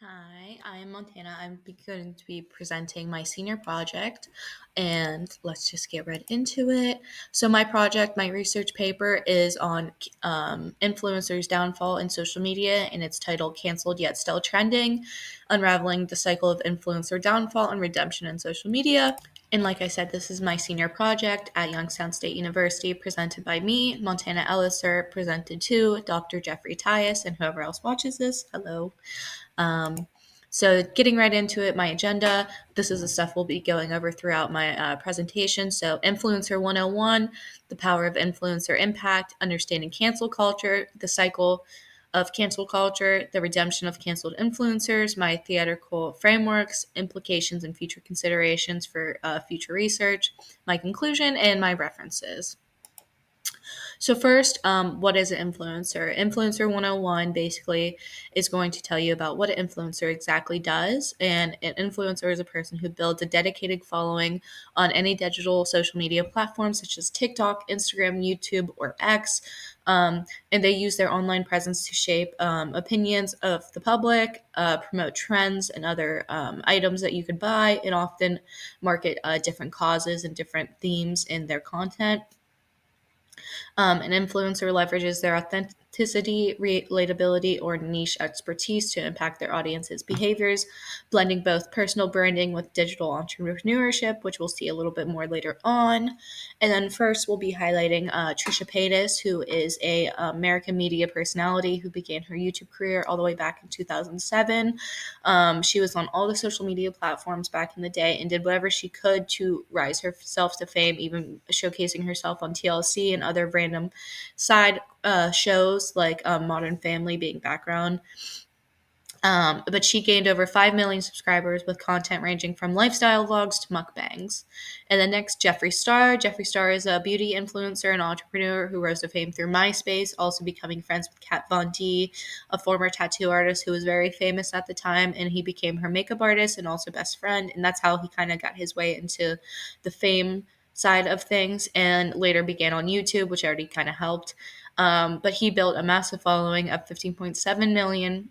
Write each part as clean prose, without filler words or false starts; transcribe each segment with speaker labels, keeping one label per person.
Speaker 1: Hi, I'm Montana. Going to be presenting my senior project, and let's just get right into it. So, my research paper is on influencers' downfall in social media, and it's titled Canceled Yet Still Trending: Unraveling the Cycle of Influencer Downfall and Redemption in Social Media. And like I said, this is my senior project at Youngstown State University, presented by me, Montana Elliser, presented to Dr. Jeffrey Tyus, and whoever else watches this. Hello. Um, so getting right into it, my agenda, this is the stuff we'll be going over throughout my presentation. So Influencer 101, the power of influencer impact, understanding cancel culture, the cycle of cancel culture, the redemption of canceled influencers, my theoretical frameworks, implications and future considerations for future research, my conclusion, and my references. So first, what is an influencer? Influencer 101 basically is going to tell you about what an influencer exactly does. And an influencer is a person who builds a dedicated following on any digital social media platform such as TikTok, Instagram, YouTube, or X. And they use their online presence to shape opinions of the public, promote trends and other items that you could buy, and often market different causes and different themes in their content. An influencer leverages their authenticity, relatability, or niche expertise to impact their audience's behaviors, blending both personal branding with digital entrepreneurship, which we'll see a little bit more later on. And then first, we'll be highlighting Trisha Paytas, who is a American media personality who began her YouTube career all the way back in 2007. She was on all the social media platforms back in the day and did whatever she could to rise herself to fame, even showcasing herself on TLC and other random side shows like Modern Family being background. But she gained over 5 million subscribers with content ranging from lifestyle vlogs to mukbangs. And then next, Jeffree Star. Jeffree Star is a beauty influencer and entrepreneur who rose to fame through MySpace, also becoming friends with Kat Von D, a former tattoo artist who was very famous at the time, and he became her makeup artist and also best friend. And that's how he kind of got his way into the fame side of things, and later began on YouTube, which already kind of helped. But he built a massive following of 15.7 million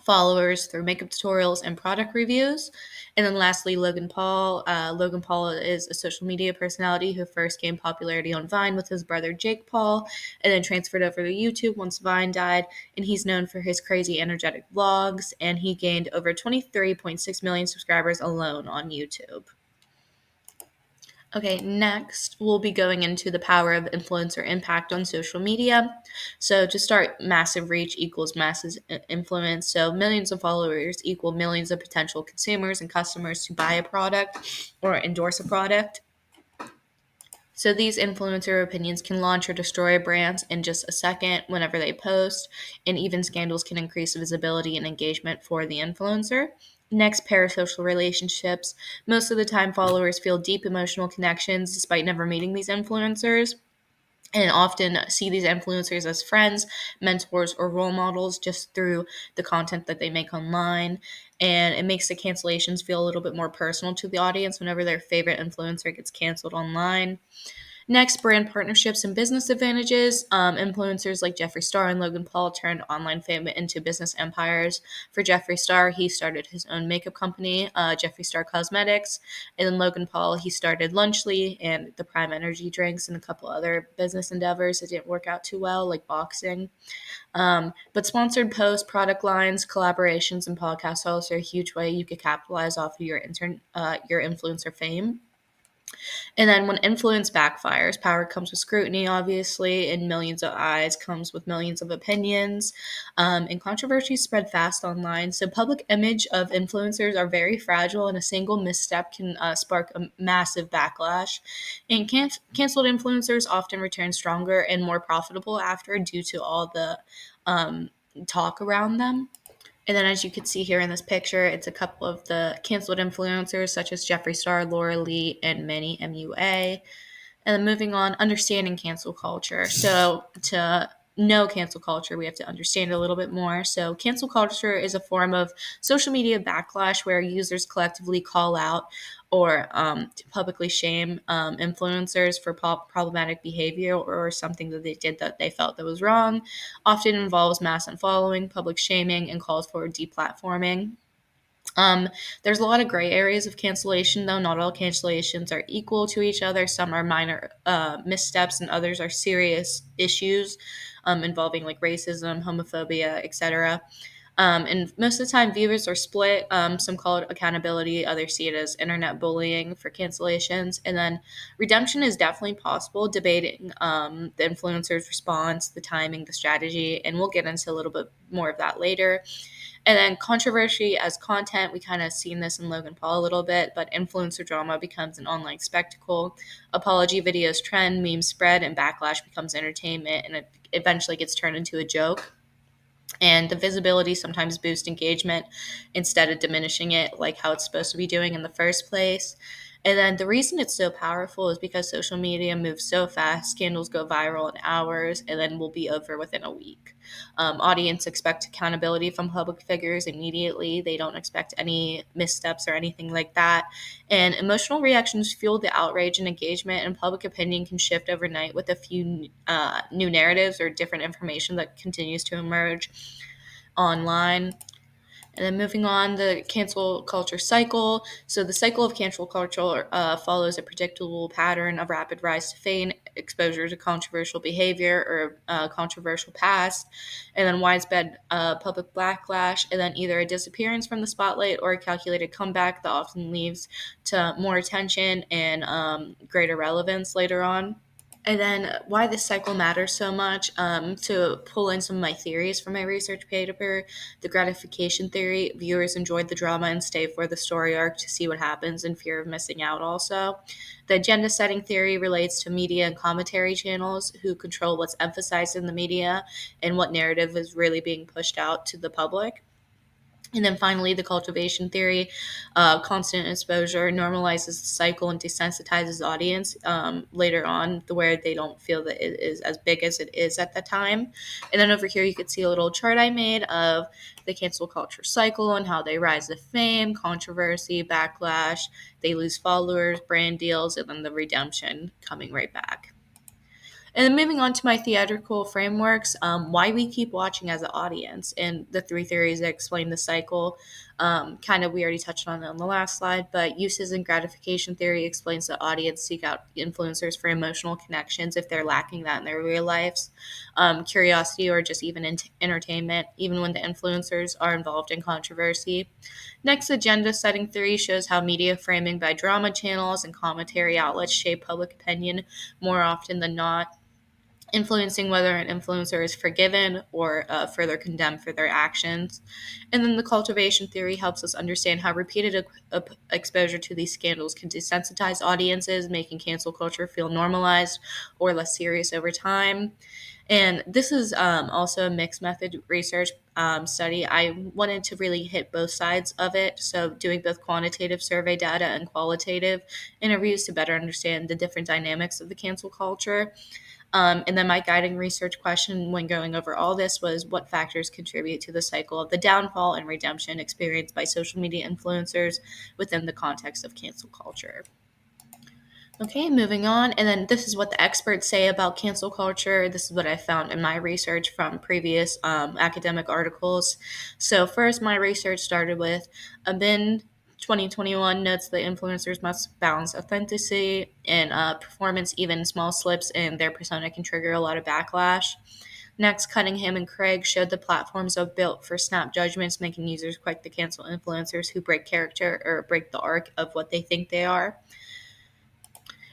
Speaker 1: followers through makeup tutorials and product reviews. And then lastly, Logan Paul. Logan Paul is a social media personality who first gained popularity on Vine with his brother Jake Paul, and then transferred over to YouTube once Vine died. And he's known for his crazy energetic vlogs, and he gained over 23.6 million subscribers alone on YouTube. Okay, next we'll be going into the power of influencer impact on social media. So to start, massive reach equals massive influence. So millions of followers equal millions of potential consumers and customers to buy a product or endorse a product. So these influencer opinions can launch or destroy brands in just a second whenever they post, and even scandals can increase visibility and engagement for the influencer. Next, parasocial relationships. Most of the time, followers feel deep emotional connections despite never meeting these influencers, and often see these influencers as friends, mentors, or role models just through the content that they make online. And it makes the cancellations feel a little bit more personal to the audience whenever their favorite influencer gets canceled online. Next, brand partnerships and business advantages. Influencers like Jeffree Star and Logan Paul turned online fame into business empires. For Jeffree Star, he started his own makeup company, Jeffree Star Cosmetics. And then Logan Paul, he started Lunchly and the Prime Energy drinks and a couple other business endeavors that didn't work out too well, like boxing. But sponsored posts, product lines, collaborations, and podcast hosts are a huge way you could capitalize off of your influencer fame. And then when influence backfires, power comes with scrutiny, obviously, and millions of eyes comes with millions of opinions. And controversies spread fast online. So public image of influencers are very fragile, and a single misstep can spark a massive backlash. And canceled influencers often return stronger and more profitable after due to all the talk around them. And then, as you can see here in this picture, it's a couple of the canceled influencers such as Jeffree Star, Laura Lee, and MUA. And then moving on, understanding cancel culture. So to know cancel culture, we have to understand it a little bit more. So, cancel culture is a form of social media backlash where users collectively call out or to publicly shame influencers for problematic behavior or something that they did that they felt that was wrong. Often involves mass unfollowing, public shaming, and calls for deplatforming. Um, there's a lot of gray areas of cancellation, though. Not all cancellations are equal to each other. Some are minor missteps, and others are serious issues involving like racism, homophobia, etc. And most of the time, viewers are split. Some call it accountability, others see it as internet bullying for cancellations. And then redemption is definitely possible, debating the influencer's response, the timing, the strategy, and we'll get into a little bit more of that later. And then controversy as content, we kind of seen this in Logan Paul a little bit, but influencer drama becomes an online spectacle. Apology videos trend, memes spread, and backlash becomes entertainment, and it eventually gets turned into a joke. And the visibility sometimes boosts engagement instead of diminishing it, like how it's supposed to be doing in the first place. And then the reason it's so powerful is because social media moves so fast. Scandals go viral in hours and then will be over within a week. Audience expect accountability from public figures immediately. They don't expect any missteps or anything like that. And emotional reactions fuel the outrage and engagement, and public opinion can shift overnight with a few new narratives or different information that continues to emerge online. And then moving on, the cancel culture cycle. So the cycle of cancel culture follows a predictable pattern of rapid rise to fame, exposure to controversial behavior or controversial past, and then widespread public backlash, and then either a disappearance from the spotlight or a calculated comeback that often leads to more attention and greater relevance later on. And then why this cycle matters so much, to pull in some of my theories from my research paper. The gratification theory: viewers enjoyed the drama and stay for the story arc to see what happens in fear of missing out. Also, the agenda setting theory relates to media and commentary channels who control what's emphasized in the media and what narrative is really being pushed out to the public. And then finally, the cultivation theory: constant exposure normalizes the cycle and desensitizes the audience later on, where they don't feel that it is as big as it is at the time. And then over here, you could see a little chart I made of the cancel culture cycle and how they rise to fame, controversy, backlash, they lose followers, brand deals, and then the redemption coming right back. And then moving on to my theatrical frameworks, why we keep watching as an audience, and the three theories that explain the cycle. Kind of, we already touched on it on the last slide, but uses and gratification theory explains that audience seek out influencers for emotional connections if they're lacking that in their real lives. Curiosity or just even entertainment, even when the influencers are involved in controversy. Next, agenda setting theory shows how media framing by drama channels and commentary outlets shape public opinion more often than not, influencing whether an influencer is forgiven or further condemned for their actions. And then the cultivation theory helps us understand how repeated exposure to these scandals can desensitize audiences, making cancel culture feel normalized or less serious over time. And this is also a mixed method research study. I wanted to really hit both sides of it. So, doing both quantitative survey data and qualitative interviews to better understand the different dynamics of the cancel culture. And then my guiding research question when going over all this was, what factors contribute to the cycle of the downfall and redemption experienced by social media influencers within the context of cancel culture? Okay, moving on. And then this is what the experts say about cancel culture. This is what I found in my research from previous academic articles. So, first, my research started with Abin 2021 notes that influencers must balance authenticity and performance. Even small slips in their persona can trigger a lot of backlash. Next, Cunningham and Craig showed the platforms are built for snap judgments, making users quick to cancel influencers who break character or break the arc of what they think they are.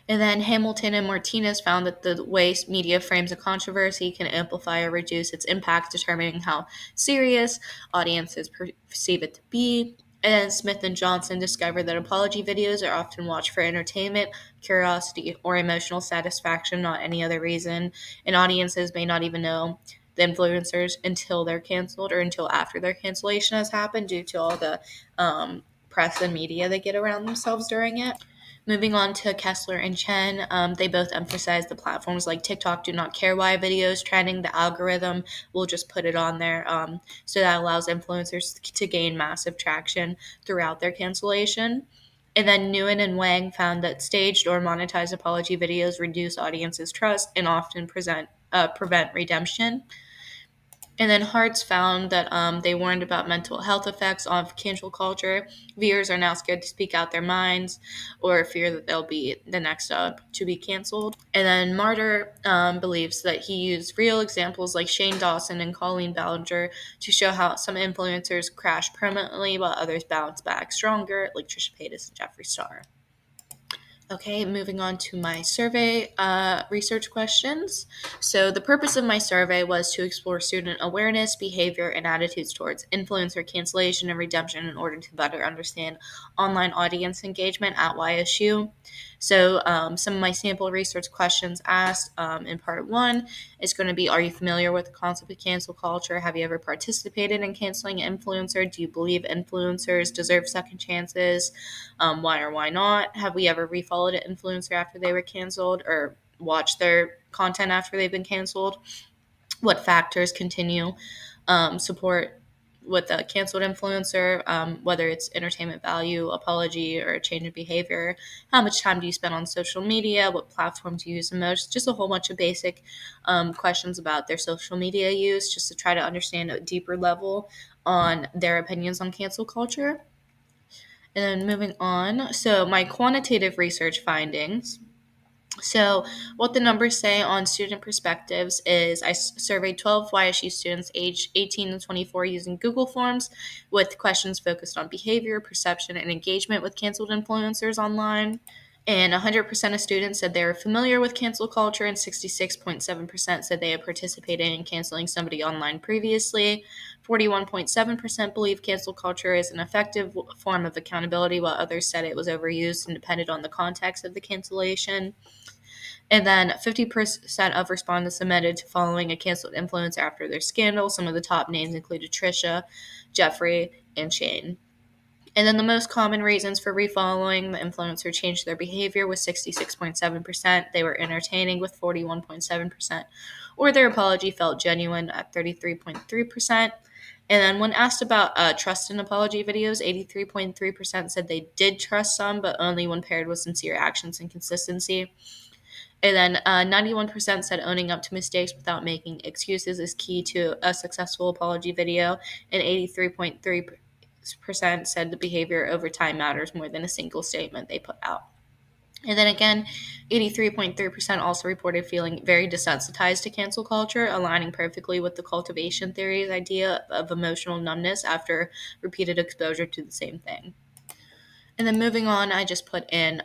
Speaker 1: And then Hamilton and Martinez found that the way media frames a controversy can amplify or reduce its impact, determining how serious audiences perceive it to be. And Smith and Johnson discovered that apology videos are often watched for entertainment, curiosity, or emotional satisfaction, not any other reason. And audiences may not even know the influencers until they're canceled or until after their cancellation has happened due to all the press and media they get around themselves during it. Moving on to Kessler and Chen, they both emphasize the platforms like TikTok do not care why a video is trending. The algorithm will just put it on there. So that allows influencers to gain massive traction throughout their cancellation. And then Nguyen and Wang found that staged or monetized apology videos reduce audiences' trust and often prevent redemption. And then Hartz found that they warned about mental health effects of cancel culture. Viewers are now scared to speak out their minds or fear that they'll be the next up to be canceled. And then Martyr believes that he used real examples like Shane Dawson and Colleen Ballinger to show how some influencers crash permanently while others bounce back stronger, like Trisha Paytas and Jeffree Star. Okay, moving on to my survey research questions. So, the purpose of my survey was to explore student awareness, behavior, and attitudes towards influencer cancellation and redemption in order to better understand online audience engagement at YSU. So, some of my sample research questions asked in part one is going to be: are you familiar with the concept of cancel culture? Have you ever participated in canceling an influencer? Do you believe influencers deserve second chances? Why or why not? Have we ever refollowed an influencer after they were canceled or watched their content after they've been canceled? What factors continue support with a canceled influencer, whether it's entertainment value, apology, or a change in behavior? How much time do you spend on social media? What platform do you use the most? Just a whole bunch of basic questions about their social media use, just to try to understand a deeper level on their opinions on cancel culture. And then moving on, so my quantitative research findings. So, what the numbers say on student perspectives is I surveyed 12 YSU students aged 18 to 24 using Google Forms with questions focused on behavior, perception, and engagement with canceled influencers online. And 100% of students said they were familiar with cancel culture, and 66.7% said they had participated in canceling somebody online previously. 41.7% believe cancel culture is an effective form of accountability, while others said it was overused and depended on the context of the cancellation. And then 50% of respondents admitted to following a canceled influencer after their scandal. Some of the top names included Trisha, Jeffree, and Shane. And then the most common reasons for refollowing the influencer changed their behavior was 66.7%. They were entertaining with 41.7%, or their apology felt genuine at 33.3%. And then when asked about trust in apology videos, 83.3% said they did trust some, but only when paired with sincere actions and consistency. And then 91% said owning up to mistakes without making excuses is key to a successful apology video. And 83.3% said the behavior over time matters more than a single statement they put out. And then again, 83.3% also reported feeling very desensitized to cancel culture, aligning perfectly with the cultivation theory's idea of emotional numbness after repeated exposure to the same thing. And then moving on, I just put in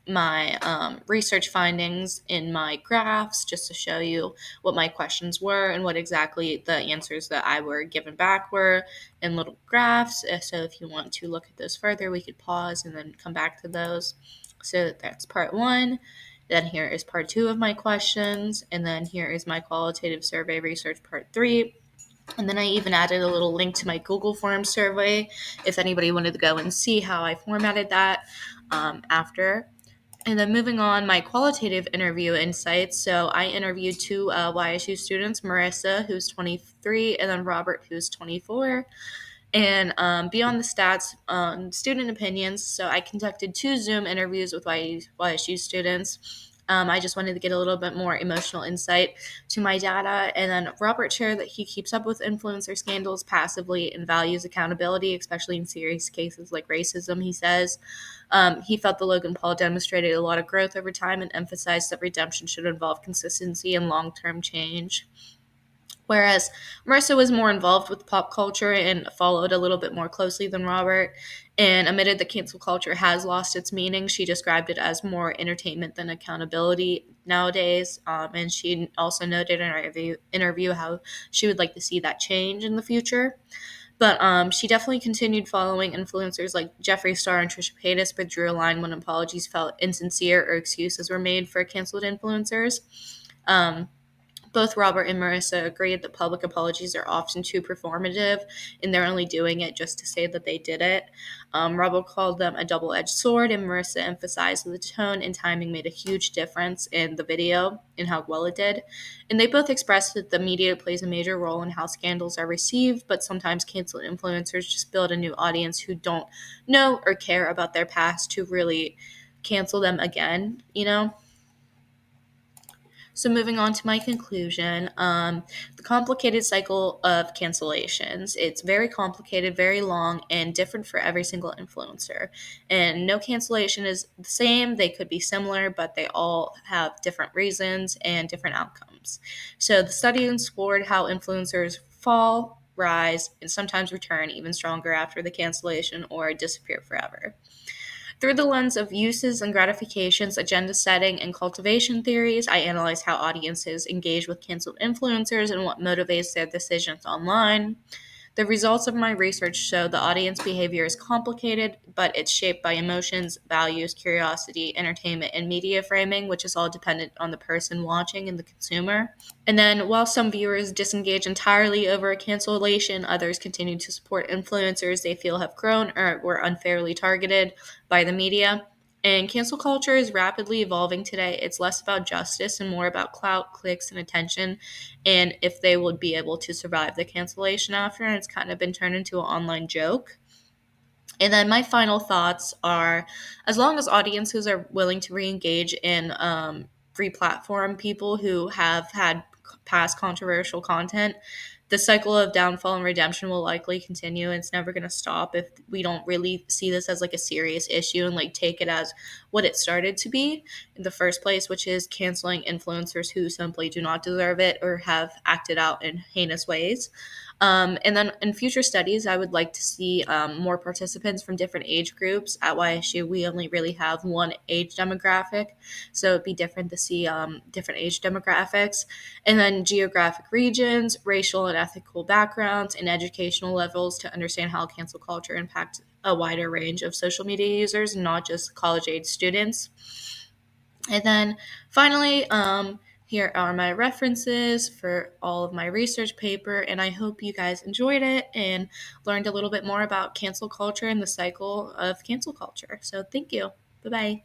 Speaker 1: my research findings in my graphs just to show you what my questions were and what exactly the answers that I were given back were in little graphs. So if you want to look at those further, we could pause and then come back to those. So that's part one. Then here is part two of my questions. And then here is my qualitative survey research part three. And then I even added a little link to my Google Forms survey if anybody wanted to go and see how I formatted that after. And then moving on, my qualitative interview insights. So I interviewed two YSU students, Marissa, who's 23, and then Robert, who's 24. And beyond the stats, student opinions. So I conducted two Zoom interviews with YSU students. I just wanted to get a little bit more emotional insight to my data. And then Robert shared that he keeps up with influencer scandals passively and values accountability, especially in serious cases like racism, he says. He felt that Logan Paul demonstrated a lot of growth over time and emphasized that redemption should involve consistency and long-term change. Whereas Marissa was more involved with pop culture and followed a little bit more closely than Robert and admitted that cancel culture has lost its meaning. She described it as more entertainment than accountability nowadays. And she also noted in our interview how she would like to see that change in the future. But she definitely continued following influencers like Jeffree Star and Trisha Paytas, but drew a line when apologies felt insincere or excuses were made for canceled influencers. Both Robert and Marissa agreed that public apologies are often too performative and they're only doing it just to say that they did it. Robert called them a double edged sword, and Marissa emphasized that the tone and timing made a huge difference in the video and how well it did. And they both expressed that the media plays a major role in how scandals are received, but sometimes canceled influencers just build a new audience who don't know or care about their past to really cancel them again, you know? So, moving on to my conclusion, the complicated cycle of cancellations. It's very complicated, very long, and different for every single influencer. And no cancellation is the same. They could be similar, but they all have different reasons and different outcomes. So, the study explored how influencers fall, rise, and sometimes return even stronger after the cancellation or disappear forever. Through the lens of uses and gratifications, agenda setting, and cultivation theories, I analyze how audiences engage with canceled influencers and what motivates their decisions online. The results of my research show the audience behavior is complicated, but it's shaped by emotions, values, curiosity, entertainment, and media framing, which is all dependent on the person watching and the consumer. And then, while some viewers disengage entirely over a cancellation, others continue to support influencers they feel have grown or were unfairly targeted by the media. And cancel culture is rapidly evolving today. It's less about justice and more about clout, clicks, and attention, and if they would be able to survive the cancellation after. And it's kind of been turned into an online joke. And then my final thoughts are, as long as audiences are willing to re-engage in re-platform people who have had past controversial content, the cycle of downfall and redemption will likely continue. It's never going to stop if we don't really see this as like a serious issue and like take it as what it started to be in the first place, which is canceling influencers who simply do not deserve it or have acted out in heinous ways. And then in future studies, I would like to see more participants from different age groups. At YSU, we only really have one age demographic, so it'd be different to see different age demographics. And then geographic regions, racial and ethical backgrounds, and educational levels to understand how cancel culture impacts a wider range of social media users, not just college age students. And then finally, here are my references for all of my research paper, and I hope you guys enjoyed it and learned a little bit more about cancel culture and the cycle of cancel culture. So thank you. Bye bye.